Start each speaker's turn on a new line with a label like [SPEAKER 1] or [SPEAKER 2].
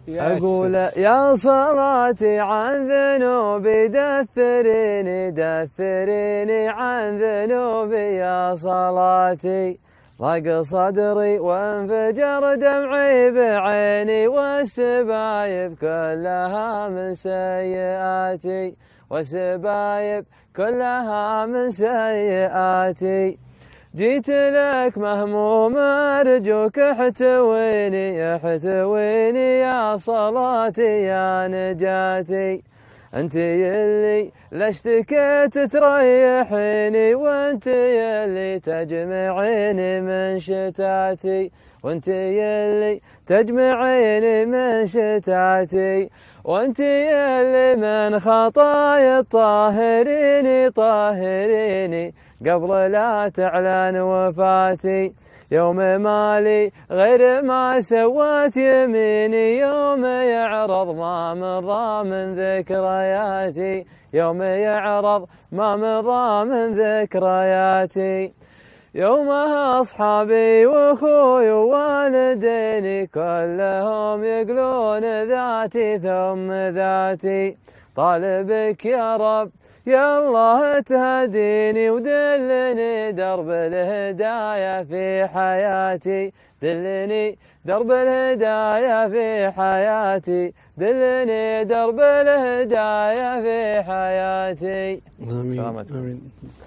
[SPEAKER 1] أقول يا صلاتي عن ذنوبي دثريني دثريني عن ذنوبي يا صلاتي. ضاق صدري وانفجر دمعي بعيني والسبايب كلها من سيئاتي والسبايب كلها من سيئاتي. جيت لك مهموم أرجوك احتويني احتويني يا صلاتي يا نجاتي. انت يلي لا اشتكيت تريحيني وانت يلي تجمعيني من شتاتي وانت يلي تجمعيني من شتاتي وانت يلي من خطايا طاهريني طاهريني قبل لا تعلن وفاتي. يوم مالي غير ما سوت يميني يوم يعرض ما مضى من ذكرياتي يوم يعرض ما مضى من ذكرياتي. يومها أصحابي وأخوي ووالديني كلهم يقولون ذاتي ثم ذاتي. طالبك يا رب يا الله تهديني ودلني درب الهدايا في حياتي دلني درب الهدايا في حياتي دلني درب الهدايا في حياتي.
[SPEAKER 2] آمين.